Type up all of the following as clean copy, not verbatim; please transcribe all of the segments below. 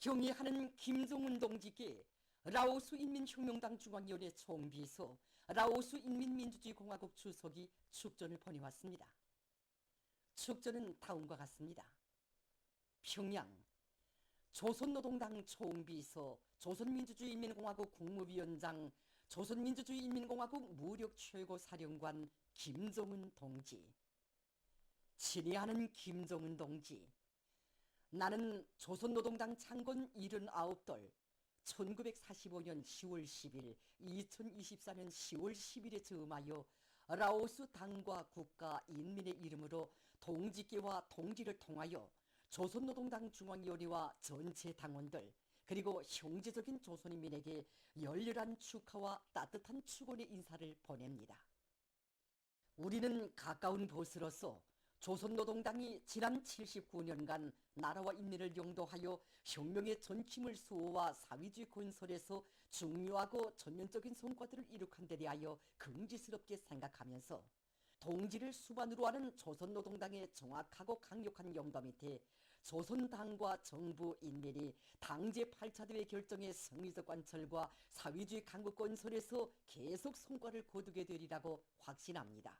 경의하는 김정은 동지께 라오스 인민혁명당 중앙위원회 총비서, 라오스 인민민주주의공화국 주석이 축전을 보내왔습니다. 축전은 다음과 같습니다. 평양 조선노동당 총비서, 조선민주주의인민공화국 국무위원장, 조선민주주의인민공화국 무력최고사령관 김정은 동지. 친애하는 김정은 동지, 나는 조선노동당 창건 79돌 1945년 10월 10일, 2024년 10월 10일에 저음하여 라오스 당과 국가 인민의 이름으로 동지께와 동지를 통하여 조선노동당 중앙위원회와 전체 당원들 그리고 형제적인 조선인민에게 열렬한 축하와 따뜻한 축원의 인사를 보냅니다. 우리는 가까운 보스로서 조선노동당이 지난 79년간 나라와 인민을 영도하여 혁명의 전침을 수호와 사회주의 건설에서 중요하고 전면적인 성과들을 이룩한 데 대하여 긍지스럽게 생각하면서 동지를 수반으로 하는 조선노동당의 정확하고 강력한 영도 밑에 조선당과 정부 인민이 당 제8차 대회 결정의 성리적 관철과 사회주의 강국 건설에서 계속 성과를 거두게 되리라고 확신합니다.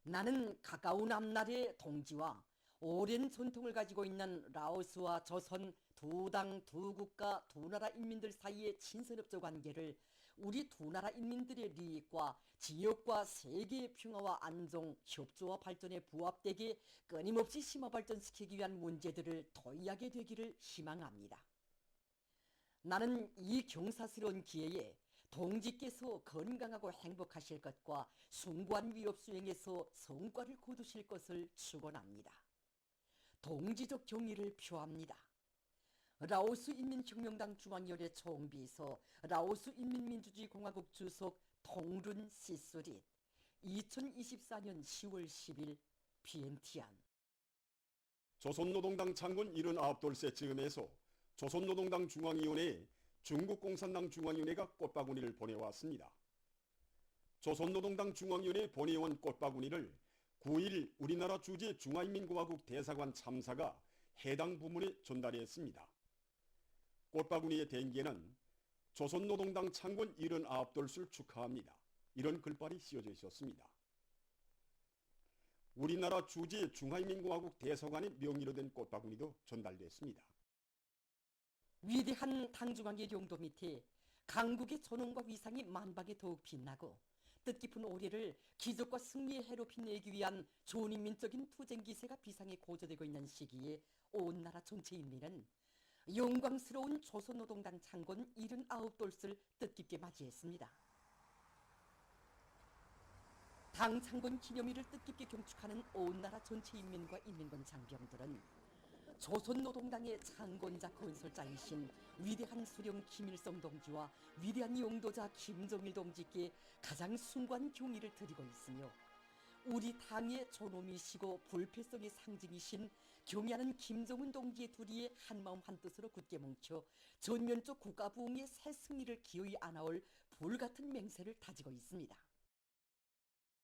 나는 가까운 앞날의 동지와 오랜 전통을 가지고 있는 라오스와 조선 두 당, 두 국가, 두 나라 인민들 사이의 친선협조 관계를 우리 두 나라 인민들의利益과 지역과 세계의 평화와 안정, 협조와 발전에 부합되게 끊임없이 심화 발전시키기 위한 문제들을 토의하게 되기를 희망합니다. 나는 이 경사스러운 기회에 동지께서 건강하고 행복하실 것과 숭고한 위협 수행에서 성과를 거두실 것을 축원합니다. 동지적 경의를 표합니다. 라오스 인민혁명당 중앙위원회 총비서, 라오스 인민민주주의공화국 주석 통룬 시스릿, 2024년 10월 10일 비엔티안. 조선노동당 창건 79돌 즈음에서 조선노동당 중앙위원회에 중국공산당 중앙위원회가 꽃바구니를 보내왔습니다. 조선노동당 중앙위원회에 보내온 꽃바구니를 9일 우리나라 주재 중화인민공화국 대사관 참사가 해당 부문에 전달했습니다. 꽃바구니의 댕기에는 조선노동당 창건 79돌을 축하합니다. 이런 글발이 씌워져 있었습니다. 우리나라 주재 중화인민공화국 대사관의 명의로 된 꽃바구니도 전달됐습니다. 위대한 당중앙의 용도 밑에 강국의 존엄과 위상이 만방에 더욱 빛나고 뜻깊은 올해를 기적과 승리의 해로 빛내기 위한 조인민적인 투쟁 기세가 비상에 고조되고 있는 시기에 온 나라 전체 인민은 영광스러운 조선노동당 창건 79돌을 뜻깊게 맞이했습니다. 당 창건 기념일을 뜻깊게 경축하는 온 나라 전체 인민과 인민군 장병들은 조선노동당의 창건자 건설자이신 위대한 수령 김일성 동지와 위대한 용도자 김정일 동지께 가장 숭고한 경의를 드리고 있으며, 우리 당의 존엄이시고 불패성의 상징이신 경의하는 김정은 동지의 둘이의 한마음 한뜻으로 굳게 뭉쳐 전면적 국가부흥의 새 승리를 기어이 안아올 불같은 맹세를 다지고 있습니다.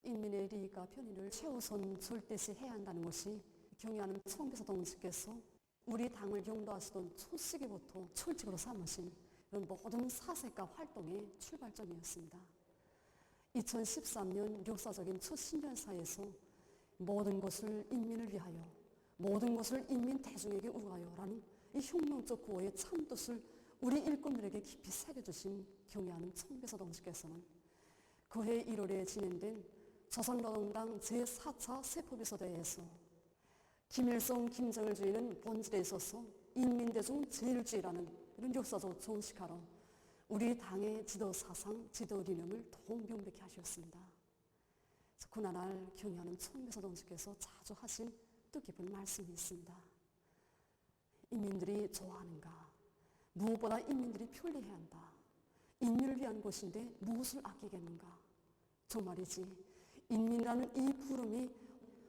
인민의利益과 편의를 최우선 절대시 해야 한다는 것이 경의하는 총비서 동지께서 우리 당을 용도하시던 초시기부터 철칙으로 삼으신 이런 모든 사색과 활동의 출발점이었습니다. 2013년 역사적인 첫 신년사에서 모든 것을 인민을 위하여, 모든 것을 인민 대중에게 우하여라는 이 혁명적 구호의 참뜻을 우리 일꾼들에게 깊이 새겨주신 경의하는 총비서 동지께서는 그해 1월에 진행된 조선노동당 제4차 세포비서대회에서 김일성, 김정일 주의는 본질에 있어서 인민대중 제일주의라는 이런 역사적 정식화로 우리 당의 지도 사상, 지도理念을 더욱 명백히 하셨습니다. 그날 경의하는 총비서 동지께서 자주 하신 뜻깊은 말씀이 있습니다. 인민들이 좋아하는가? 무엇보다 인민들이 편리해야 한다. 인민을 위한 것인데 무엇을 아끼겠는가? 정말이지, 인민이라는 이 부름이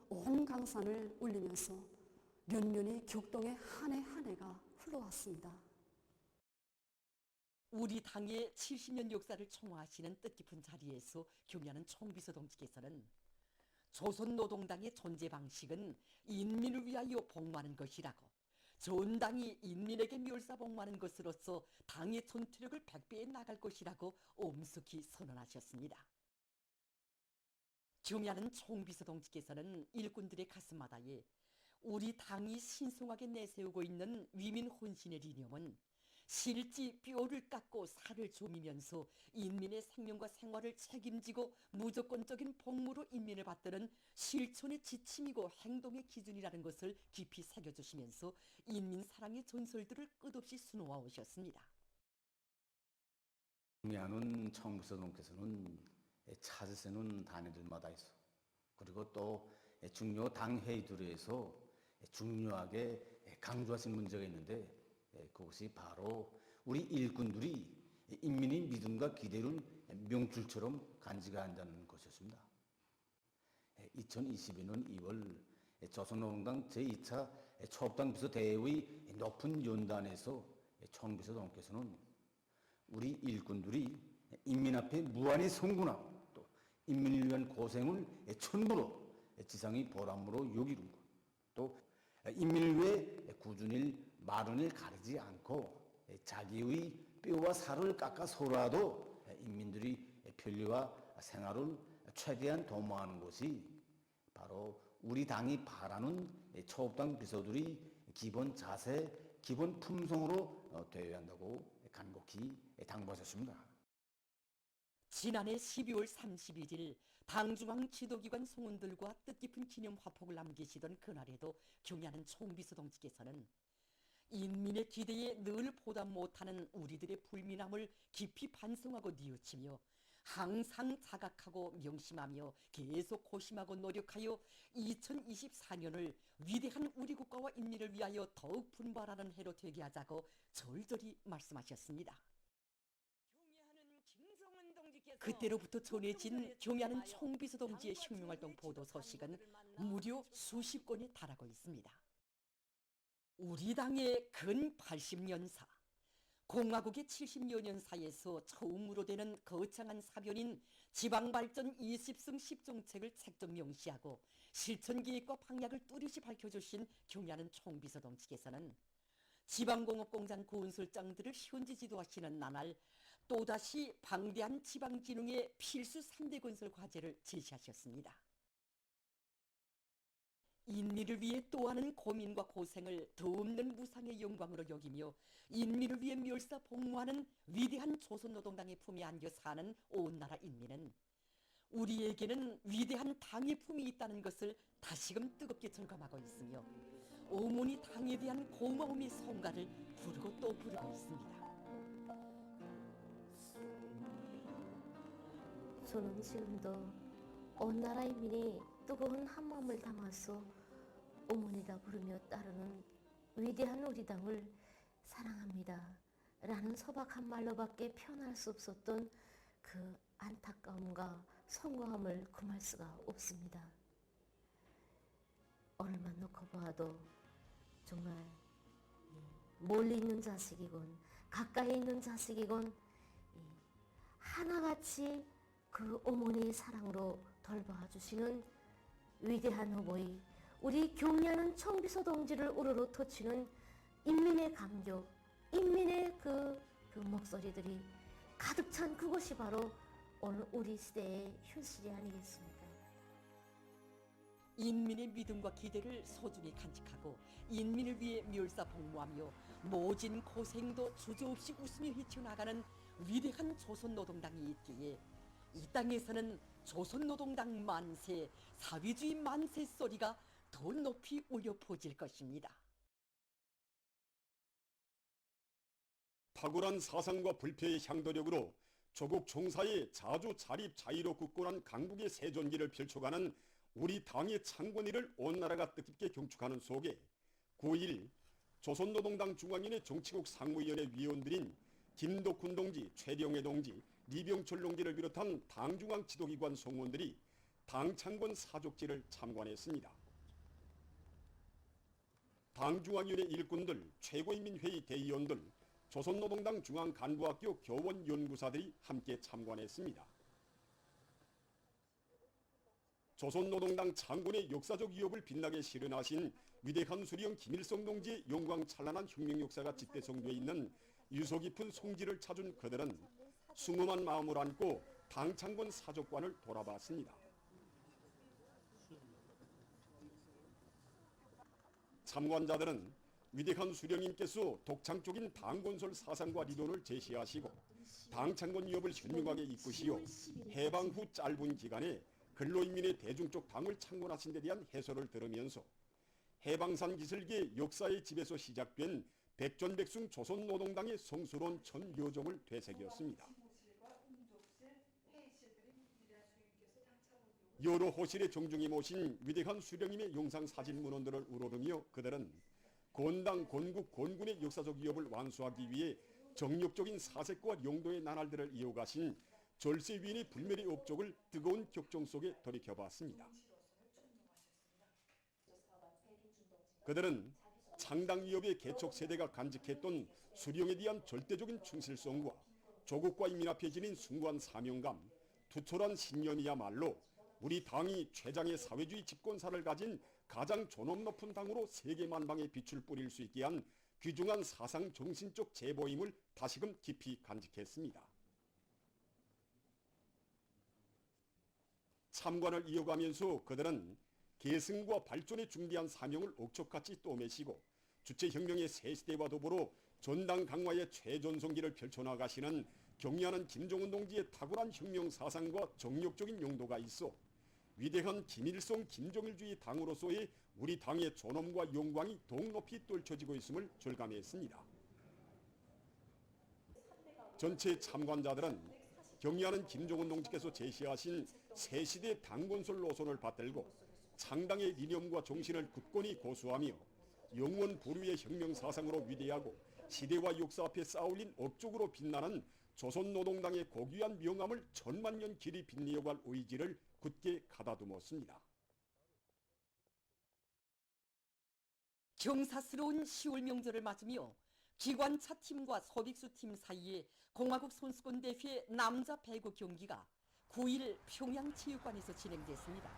온 강산을 울리면서 연년이 격동의 한 해 한 해가 흘러왔습니다. 우리 당의 70년 역사를 총화하시는 뜻깊은 자리에서 경의하는 총비서 동지께서는 조선노동당의 존재 방식은 인민을 위하여 복무하는 것이라고, 존당이 인민에게 멸사복무하는 것으로서 당의 전투력을 100배에 나갈 것이라고 엄숙히 선언하셨습니다. 경야는 총비서동지께서는 일꾼들의 가슴마다에 우리 당이 신성하게 내세우고 있는 위민 혼신의 이념은 실지 뼈를 깎고 살을 조미면서 인민의 생명과 생활을 책임지고 무조건적인 복무로 인민을 받드는 실천의 지침이고 행동의 기준이라는 것을 깊이 새겨주시면서 인민 사랑의 전설들을 끝없이 수놓아 오셨습니다. 경야는 총비서동께서는 찾으시는 단위들마다 있어. 그리고 또 중요 당 회의들에서 중요하게 강조하신 문제가 있는데 그것이 바로 우리 일꾼들이 인민의 믿음과 기대를 명줄처럼 간직해야 한다는 것이었습니다. 2022년 2월 조선노동당 제2차 초업당 비서대회의 높은 연단에서 총비서동께서는 우리 일꾼들이 인민 앞에 무한히 성군하고 또 인민을 위한 고생을 천부로 지상의 보람으로 여기는 것, 또 인민을 위해 꾸준히 마른 일 가리지 않고 자기의 뼈와 살을 깎아서라도 인민들이 편리와 생활을 최대한 도모하는 것이 바로 우리 당이 바라는 초업당 비서들의 기본 자세, 기본 품성으로 되어야 한다고 간곡히 당부하셨습니다. 지난해 12월 31일 당중앙 지도기관 송원들과 뜻깊은 기념 화폭을 남기시던 그날에도 경야는 총비서동지께서는 인민의 기대에 늘 보답 못하는 우리들의 불민함을 깊이 반성하고 뉘우치며 항상 자각하고 명심하며 계속 고심하고 노력하여 2024년을 위대한 우리 국가와 인민을 위하여 더욱 분발하는 해로 되게 하자고 절절히 말씀하셨습니다. 그때로부터 전해진 경야는 총비서동지의 혁명활동 보도 소식은 무려 수십 건에 달하고 있습니다. 우리 당의 근 80년사, 공화국의 70여 년사에서 처음으로 되는 거창한 사변인 지방발전 20승 10정책을 책정 명시하고 실천계획과 방향을 뚜렷이 밝혀주신 경야는 총비서동지께서는 지방공업공장 건설장들을 현지 지도하시는 나날 또다시 방대한 지방진흥의 필수 3대 건설 과제를 제시하셨습니다. 인민을 위해 또하는 고민과 고생을 더없는 무상의 영광으로 여기며 인민을 위해 멸사복무하는 위대한 조선노동당의 품에 안겨 사는 온 나라 인민은 우리에게는 위대한 당의 품이 있다는 것을 다시금 뜨겁게 절감하고 있으며 어머니 당에 대한 고마움의 성가를 부르고 또 부르고 있습니다. 저는 지금도 온 나라 인민이 뜨거운 한마음을 담아서 어머니다 부르며 따르는 위대한 우리 당을 사랑합니다 라는 소박한 말로밖에 표현할 수 없었던 그 안타까움과 송구함을 금할 수가 없습니다. 오늘만 놓고 보아도 정말 멀리 있는 자식이건 가까이 있는 자식이건 하나같이 그 어머니의 사랑으로 돌봐주시는 위대한 후보의 우리 경야는 총비서동지를 우러러 터치는 인민의 감격, 인민의 그 목소리들이 가득 찬 그것이 바로 오늘 우리 시대의 현실이 아니겠습니까? 인민의 믿음과 기대를 소중히 간직하고 인민을 위해 멸사복무하며 모진 고생도 주저없이 웃으며 헤쳐나가는 위대한 조선노동당이 있기에 이 땅에서는 조선노동당 만세, 사회주의 만세 소리가 더 높이 울려 퍼질 것입니다. 탁월한 사상과 불패의 향도력으로 조국 총사의 자주 자립 자의로 굳건한 강국의 세존기를 펼쳐가는 우리 당의 창건일을 온 나라가 뜻깊게 경축하는 속에 9일 조선노동당 중앙위원회 정치국 상무위원회 위원들인 김덕훈 동지, 최령해 동지, 리병철 동지를 비롯한 당중앙 지도기관 성원들이 당 창건 사족지를 참관했습니다. 당중앙위원회 일꾼들, 최고인민회의 대의원들, 조선노동당 중앙간부학교 교원연구사들이 함께 참관했습니다. 조선노동당 창건의 역사적 위협을 빛나게 실현하신 위대한 수령 김일성 동지의 영광 찬란한 혁명 역사가 집대성되어 있는 유서 깊은 송지를 찾은 그들은 숭엄한 마음을 안고 당 창건 사족관을 돌아봤습니다. 참관자들은 위대한 수령님께서 독창적인 당건설 사상과理論을 제시하시고 당 창건 위협을 현명하게 이끄시어 해방 후 짧은 기간에 근로인민의 대중적 당을 창건하신 데 대한 해설을 들으면서 해방산 기슬기의 역사의 집에서 시작된 백전백승 조선노동당의 성스러운 첫 여정을 되새겼습니다. 여러 호실의 정중히 모신 위대한 수령님의 영상 사진 문헌들을 우러르며 그들은 건당, 건국, 건군의 역사적 위협을 완수하기 위해 정력적인 사색과 용도의 나날들을 이어가신 절세위인의 불멸의 업적을 뜨거운 격정 속에 돌이켜봤습니다. 그들은 창당 위협의 개척 세대가 간직했던 수령에 대한 절대적인 충실성과 조국과 인민 앞에 지닌 숭고한 사명감, 투철한 신념이야말로 우리 당이 최장의 사회주의 집권사를 가진 가장 존엄 높은 당으로 세계 만방에 빛을 뿌릴 수 있게 한 귀중한 사상 정신적 제보임을 다시금 깊이 간직했습니다. 참관을 이어가면서 그들은 계승과 발전에 중대한 사명을 억척같이 떠매시고 주체혁명의 새 시대와 더불어 전당 강화의 최전성기를 펼쳐나가시는 경의하는 김정은 동지의 탁월한 혁명 사상과 정력적인 용도가 있어 위대한 김일성 김정일주의 당으로서의 우리 당의 존엄과 영광이 더욱 높이 떨쳐지고 있음을 절감했습니다. 전체 참관자들은 경의하는 김정은 동지께서 제시하신 새시대 당건설 노선을 받들고 창당의理念과 정신을 굳건히 고수하며 영원 부류의 혁명 사상으로 위대하고 시대와 역사 앞에 쌓아올린 업적으로 빛나는 조선노동당의 고귀한 명암을 천만년 길이 빛내어갈 의지를 굳게 가다듬었습니다. 경사스러운 10월 명절을 맞으며 기관차 팀과 서빅수 팀 사이에 공화국 선수권 대회 남자 배구 경기가 9일 평양체육관에서 진행됐습니다.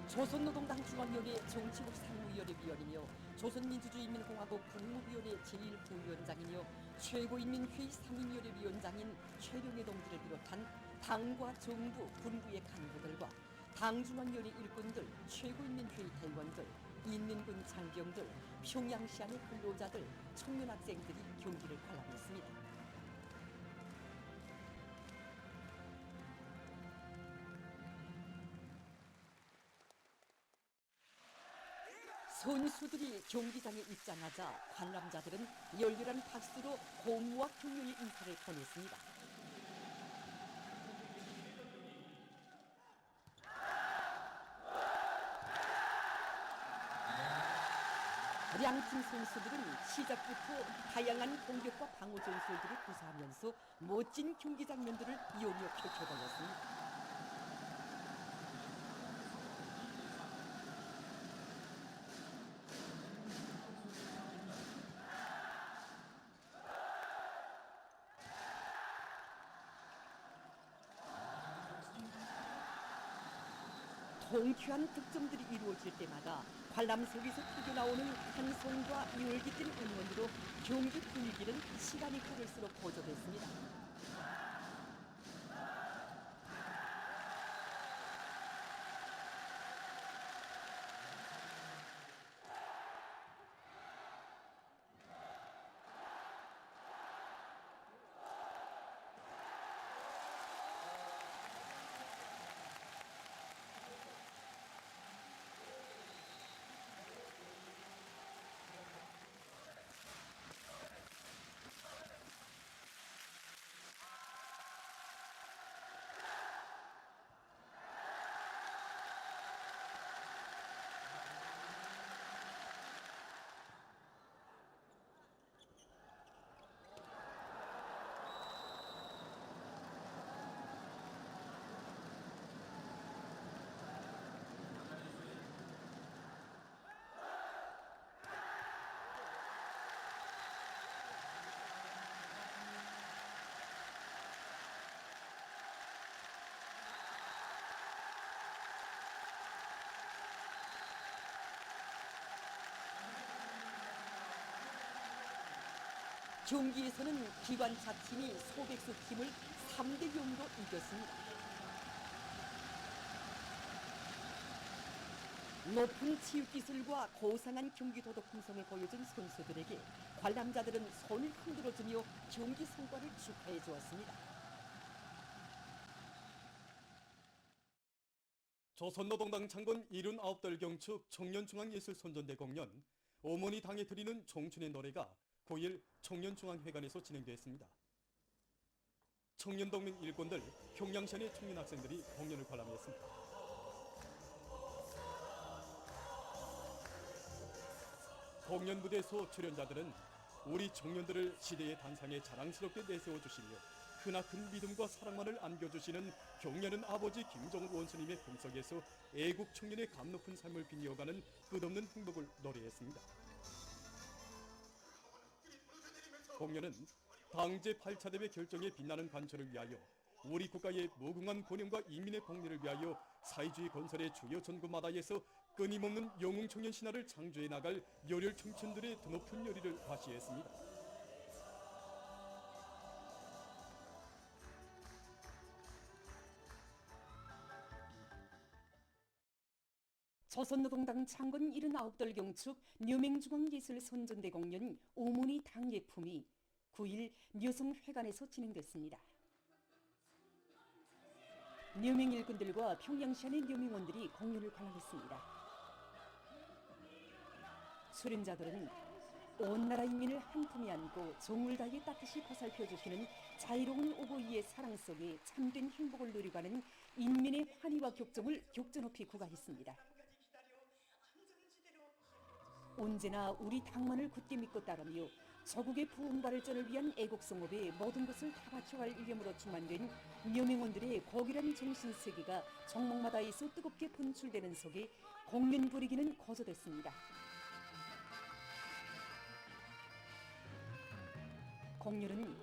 조선노동당 중앙위원회 정치국 상무위원회 위원이며 조선민주주의인민공화국 국무위원회 제1부위원장이며 최고인민회의 상임위원회 위원장인 최룡해 동지를 비롯한 당과 정부, 군부의 간부들과 당중앙위원회 일꾼들, 최고인민회의 대원들, 인민군 장병들, 평양시안의 근로자들, 청년학생들이 경기를 관람했습니다. 선수들이 경기장에 입장하자 관람자들은 열렬한 박수로 고무와 격려의 인사를 보냈습니다. 양팀 선수들은 시작부터 다양한 공격과 방어 전술들을 구사하면서 멋진 경기 장면들을 이어며 펼쳐보였습니다. 통쾌한 득점들이 이루어질 때마다 관람석에서 터져나오는 환성과 열기뜬 응원으로 경기 분위기는 시간이 흐를수록 고조됐습니다. 경기에서는 기관차 팀이 소백수 팀을 3대 0으로 이겼습니다. 높은 치유기술과 고상한 경기 도덕 품성을 보여준 선수들에게 관람자들은 손을 흔들어주며 경기 성과를 축하해 주었습니다. 조선노동당 창건 79달 경축 청년중앙예술선전대 공연 어머니 당에 드리는 종춘의 노래가 9일 청년중앙회관에서 진행됐습니다. 청년동맹 일꾼들, 평양시의 청년학생들이 공연을 관람했습니다. 공연 무대에서 출연자들은 우리 청년들을 시대의 단상에 자랑스럽게 내세워주시며 크나큰 믿음과 사랑만을 안겨주시는 경려는 아버지 김정일 원수님의 품속에서 애국 청년의 감 높은 삶을 빛내어가는 끝없는 행복을 노래했습니다. 공연은 당 제8차 대회 결정에 빛나는 관철을 위하여 우리 국가의 무궁한 권용과 인민의 복리를 위하여 사회주의 건설의 주요 전구마다에서 끊임없는 영웅 청년 신화를 창조해 나갈 열혈 청춘들의 드높은 열의를 과시했습니다. 조선노동당 창건 79돌 경축 묘맹중앙예술선전대 공연 오모니 당예품이 9일 묘성회관에서 진행됐습니다. 묘맹 일꾼들과 평양시안의 묘맹원들이 공연을 관람했습니다. 출연자들은 온 나라 인민을 한 품에 안고 정을 다해 따뜻이 보살펴 주시는 자유로운 오보이의 사랑 속에 참된 행복을 누리가는 인민의 환희와 격정을 격전 높이 구가했습니다. 언제나 우리 당만을 굳게 믿고 따르며 조국의 부흥 발전을 위한 애국성업에 모든 것을 다 바쳐갈 일념으로 충만된 묘명원들의 고귀한 정신세계가 종목마다에서 뜨겁게 분출되는 속에 공연 부리기는 고조됐습니다. 공연은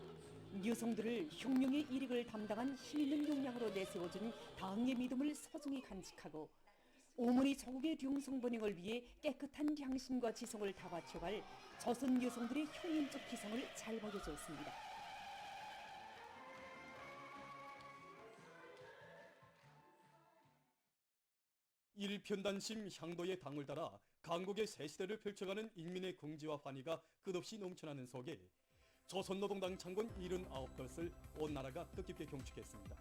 여성들을 혁명의 일익을 담당한 힘있는 역량으로 내세워준 당의 믿음을 소중히 간직하고 오모니 조국의 룡성번영을 위해 깨끗한 양심과 지성을 다 바쳐갈 조선 여성들의 혁명적 기성을 잘 보여주었습니다. 일편단심 향도의 당을 따라 강국의 새 시대를 펼쳐가는 인민의 긍지와 환희가 끝없이 넘쳐나는 속에 조선노동당 창건 79덫을 온 나라가 뜻깊게 경축했습니다.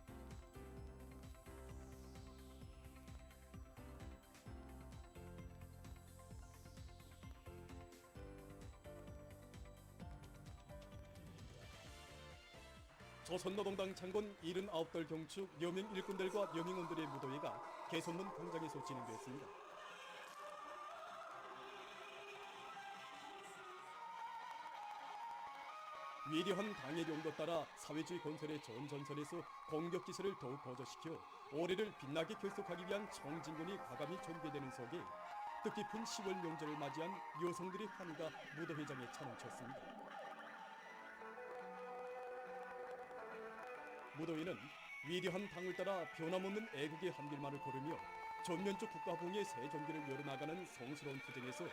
조선노동당 창건 79달 경축 여명 일꾼들과 명예원들의 무도회가 개선문 공장에서 진행됐습니다. 위대한 당의 용도 따라 사회주의 건설의 전 전선에서 공격 기술을 더욱 고조시켜 올해를 빛나게 결속하기 위한 총진군이 과감히 전개되는 속에 뜻깊은 10월 명절을 맞이한 여성들의 환희가 무도회장에 차넘쳤습니다. 무도회는 위대한 당을 따라 변함없는 애국의 한길만을 걸으며 전면적 국가부흥의 새 전기를 열어나가는 성스러운 투쟁에서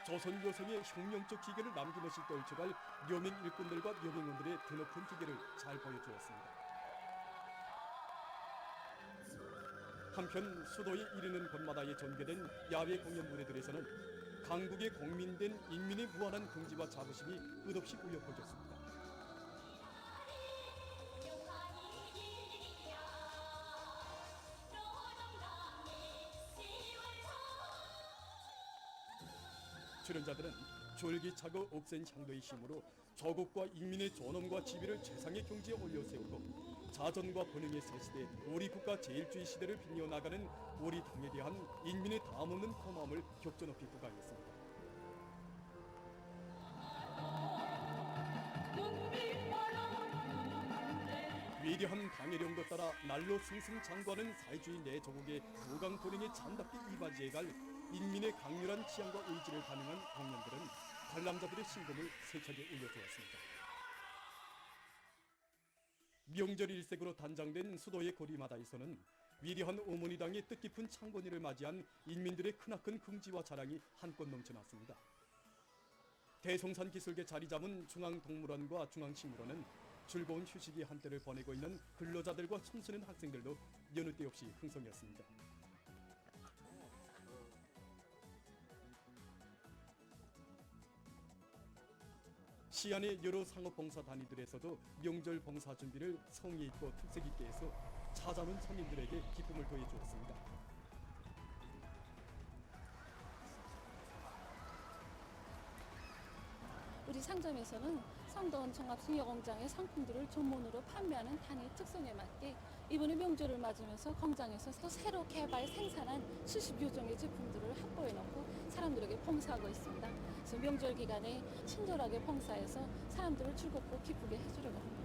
조선 여성의 혁명적 기계를 남김없이 떨쳐갈 여명 일꾼들과 여명원들의 드높은 기계를 잘 보여주었습니다. 한편 수도에 이르는 곳마다에 전개된 야외 공연 무대들에서는 강국의 공민된 인민의 무한한 긍지와 자부심이 끝없이 울려 퍼졌습니다. 출연자들은 졸기차고 억센 향도의 힘으로 조국과 인민의 존엄과 지위를 최상의 경지에 올려세우고 자전과 번영의 새시대 우리 국가 제일주의 시대를 빛내어 나가는 우리 당에 대한 인민의 다함없는 고마움을 격전 높이 부가했습니다. 위대한 당의 령도 따라 날로 승승장구하는 사회주의 내 조국의 부강 번영에 참답게 이바지해갈 인민의 강렬한 취향과 의지를 반영한 공연들은 관람자들의 심금을 세차게 울려주었습니다. 명절 일색으로 단장된 수도의 거리마다에서는 위대한 어머니당의 뜻깊은 창건일을 맞이한 인민들의 크나큰 긍지와 자랑이 한껏 넘쳐났습니다. 대송산 기슭에 자리 잡은 중앙동물원과 중앙식물원은 즐거운 휴식이 한때를 보내고 있는 근로자들과 청소년 학생들로 여느 때 없이 흥성이었습니다. 시안의 여러 상업봉사 단위들에서도 명절 봉사 준비를 성의 있고 특색 있게 해서 찾아오는 손님들에게 기쁨을 더해 주었습니다. 우리 상점에서는 성도원 종합수녀공장의 상품들을 전문으로 판매하는 단위 특성에 맞게 이번에 명절을 맞으면서 공장에서 새로 개발 생산한 수십여 종의 제품들을 확보해 놓고 사람들에게 봉사하고 있습니다. 그래서 명절 기간에 친절하게 봉사해서 사람들을 즐겁고 기쁘게 해주려고 합니다.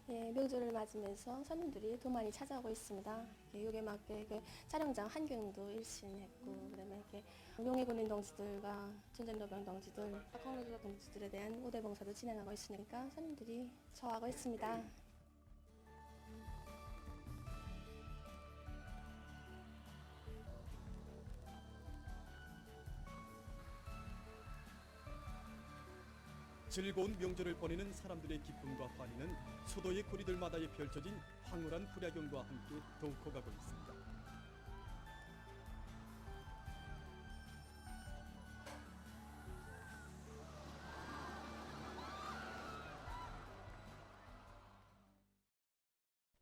예, 명절을 맞으면서 손님들이 더 많이 찾아오고 있습니다. 여기에 맞게 촬영장 환경도 일신했고, 그다음에 이렇게 명예군인 동지들과 전쟁노병 동지들, 공로조 동지들에 대한 우대 봉사도 진행하고 있으니까 손님들이 좋아하고 있습니다. 즐거운 명절을 보내는 사람들의 기쁨과 환희는 수도의 거리들마다에 펼쳐진 황홀한 불야경과 함께 더욱 커가고 있습니다.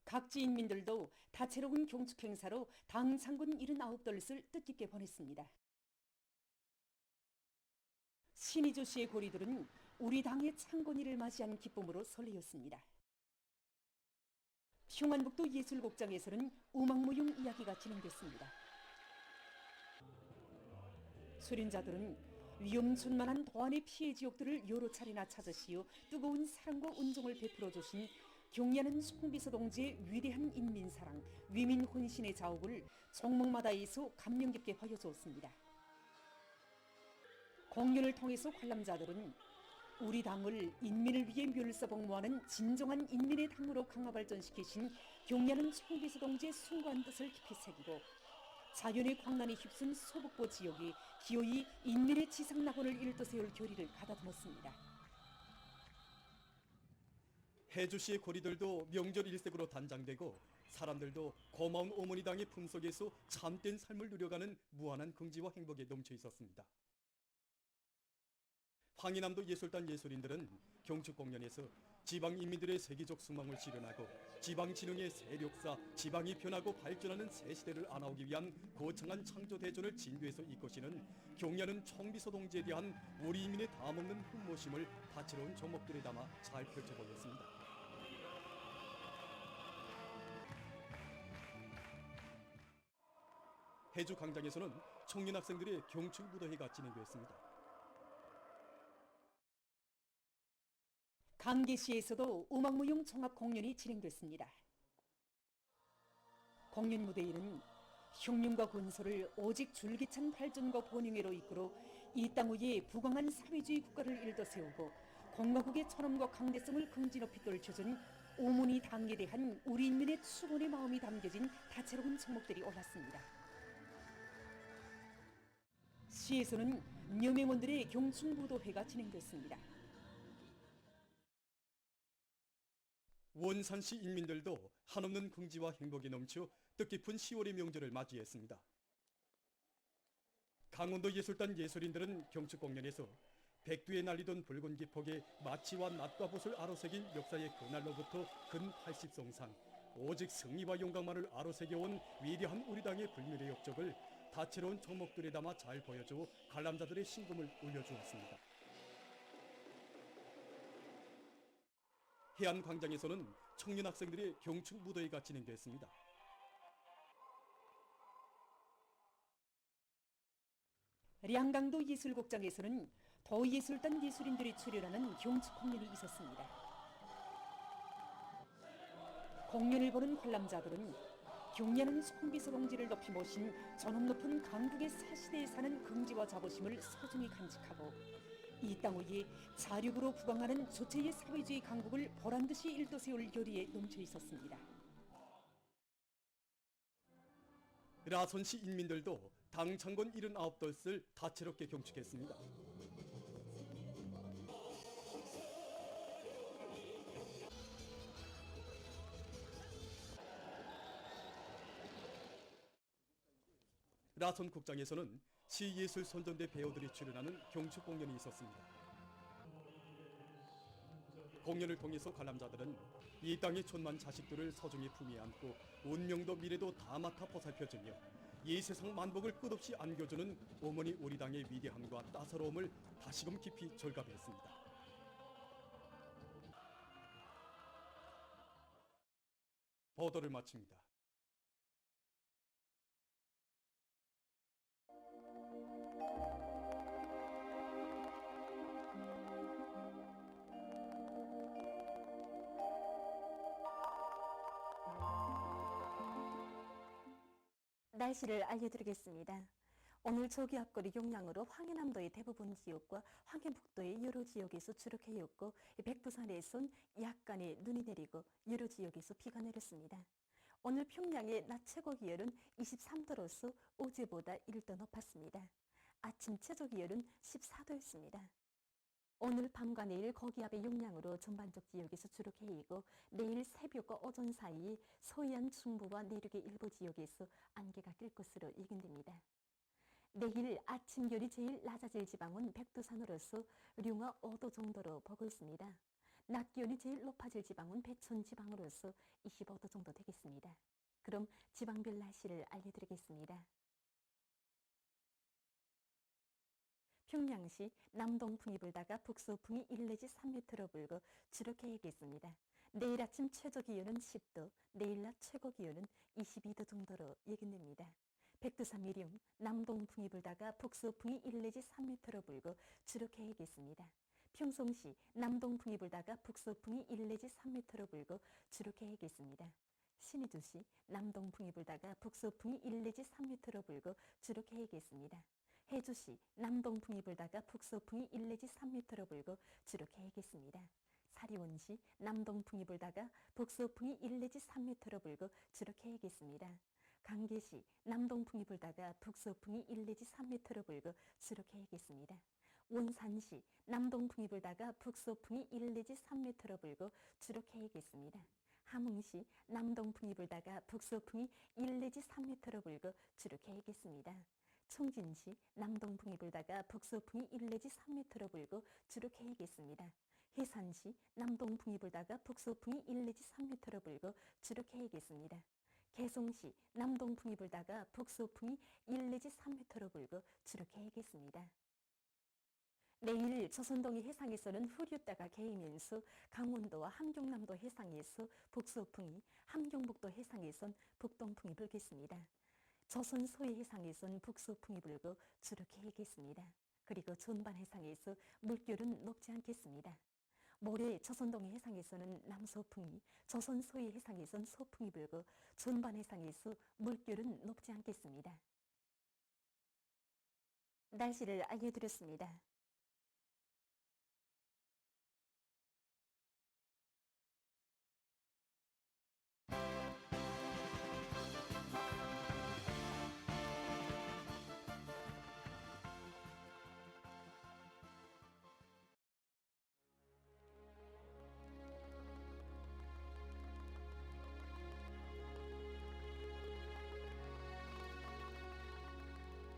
각지 인민들도 다채로운 경축 행사로 당 창군 79돌을 뜻깊게 보냈습니다. 신의조시의 고리들은 우리 당의 창건일을 맞이한 기쁨으로 설레었습니다. 평안북도 예술곡장에서는 음악무용 이야기가 진행됐습니다. 수련자들은 위험천만한 도안의 피해 지역들을 여러 차례나 찾으시어 뜨거운 사랑과 온정을 베풀어 주신 경야는 송비서 동지의 위대한 인민사랑, 위민혼신의 자욱을 종목마다에서 감명 깊게 보여주었습니다. 공연을 통해서 관람자들은 우리 당을 인민을 위해 멸사복무하는 진정한 인민의 당으로 강화 발전시키신 경야는 송비서 동지의 숭고한 뜻을 깊이 새기고 자연의 광란이 휩쓴 소북보 지역이 기어이 인민의 지상낙원을 일떠세울 결의를 가다듬었습니다. 해주시의 고리들도 명절 일색으로 단장되고 사람들도 고마운 어머니 당의 품속에서 참된 삶을 누려가는 무한한 긍지와 행복에 넘쳐 있었습니다. 황희남도 예술단 예술인들은 경축 공연에서 지방 인민들의 세계적 수망을 실현하고 지방 진흥의 세력사, 지방이 변하고 발전하는 새 시대를 안아오기 위한 거창한 창조 대전을 진두에서 이끄시는 경야는 청비서 동지에 대한 우리 인민의 담없는 훈모심을 다채로운 조목들에 담아 잘 펼쳐 보였습니다. 해주 광장에서는 청년 학생들의 경축 무도회가 진행됐습니다. 강계시에서도 음악무용 종합 공연이 진행됐습니다. 공연 무대에는 혁명과 건설을 오직 줄기찬 발전과 번영회로 이끌어 이 땅 위에 부강한 사회주의 국가를 일떠세우고 공화국의 존엄과 강대성을 긍지 높이 떨쳐준 오모니 당에 대한 우리 인민의 축원의 마음이 담겨진 다채로운 종목들이 올랐습니다. 시에서는 녀명원들의 경축무도회가 진행됐습니다. 원산시 인민들도 한없는 긍지와 행복이 넘쳐 뜻깊은 10월의 명절을 맞이했습니다. 강원도 예술단 예술인들은 경축 공연에서 백두에 날리던 붉은 기폭에 마치와 낫과 봇을 아로새긴 역사의 그날로부터 근 80성상 오직 승리와 영광만을 아로새겨온 위대한 우리 당의 불멸의 역적을 다채로운 종목들에 담아 잘 보여주어 관람자들의 심금을 울려주었습니다. 해안광장에서는 청년 학생들의 경축 무도회가 진행됐습니다. 량강도 예술곡장에서는 도예술단 예술인들이 출연하는 경축 공연이 있었습니다. 공연을 보는 관람자들은 경야는 송비서 동지를 높이 모신 존엄 높은 강국의 사시대에 사는 긍지와 자부심을 소중히 간직하고 이 땅 위에 자력으로 부강하는 조체의 사회주의 강국을 보란듯이 일도세울 결의에 넘쳐 있었습니다. 라선시 인민들도 당 창건 79돛을 다채롭게 경축했습니다. 라선 국장에서는 시예술 선전대 배우들이 출연하는 경축 공연이 있었습니다. 공연을 통해서 관람자들은 이 땅의 천만 자식들을 서중히 품에 안고 운명도 미래도 다 맡아 보살펴주며 이 세상 만복을 끝없이 안겨주는 어머니 우리 당의 위대함과 따사로움을 다시금 깊이 절감했습니다. 보도를 마칩니다. 날씨를 알려드리겠습니다. 오늘 저기 앞거리 용량으로 황해남도의 대부분 지역과 황해북도의 여러 지역에서 추락해였고 백두산에선 약간의 눈이 내리고 여러 지역에서 비가 내렸습니다. 오늘 평양의 낮 최고 기온은 23도로서 어제보다 1도 높았습니다. 아침 최저 기온은 14도였습니다. 오늘 밤과 내일 거기압의 용량으로 전반적 지역에서 추락해이고 내일 새벽과 오전 사이 서해안 중부와 내륙의 일부 지역에서 안개가 낄 것으로 예견됩니다. 내일 아침 기온이 제일 낮아질 지방은 백두산으로서 룡화 5도 정도로 보고 있습니다. 낮 기온이 제일 높아질 지방은 배천 지방으로서 25도 정도 되겠습니다. 그럼 지방별 날씨를 알려드리겠습니다. 평양시 남동풍이 불다가 북서풍이 1 내지 3m로 불고 추락해야겠습니다. 내일 아침 최저 기온은 10도, 내일 낮 최고 기온은 22도 정도로 예견됩니다. 백두산 미령 남동풍이 불다가 북서풍이 1 내지 3m로 불고 추락해야겠습니다. 평송시 남동풍이 불다가 북서풍이 1 내지 3m로 불고 추락해야겠습니다. 신의주시 남동풍이 불다가 북서풍이 1 내지 3m로 불고 추락해야겠습니다. 해주시 남동풍이 불다가 북서풍이 1 내지 3m로 불고 추락해야겠습니다. 사리원시 남동풍이 불다가 북서풍이 1 내지 3m로 불고 추락해야겠습니다. 강계시 남동풍이 불다가 북서풍이 1 내지 3m로 불고 추락해야겠습니다. 원산시 남동풍이 불다가 북서풍이 1 내지 3m로 불고 추락해야겠습니다. 함흥시 남동풍이 불다가 북서풍이 1 내지 3m로 불고 추락해야겠습니다. 청진시 남동풍이 불다가 북서풍이 1 내지 3m로 불고 추락해야겠습니다. 해산시 남동풍이 불다가 북서풍이 1 내지 3m로 불고 추락해야겠습니다. 개송시 남동풍이 불다가 북서풍이 1 내지 3m로 불고 추락해야겠습니다. 내일 조선동해 해상에서는 후류따가 개이면서 강원도와 함경남도 해상에서 북서풍이, 함경북도 해상에선 북동풍이 불겠습니다. 조선 서해 해상에선 북서풍이 불고 추락해야겠습니다. 그리고 전반 해상에서 물결은 높지 않겠습니다. 모레 조선동해 해상에서는 남서풍이, 조선 서해 해상에선 서풍이 불고 전반 해상에서 물결은 높지 않겠습니다. 날씨를 알려드렸습니다.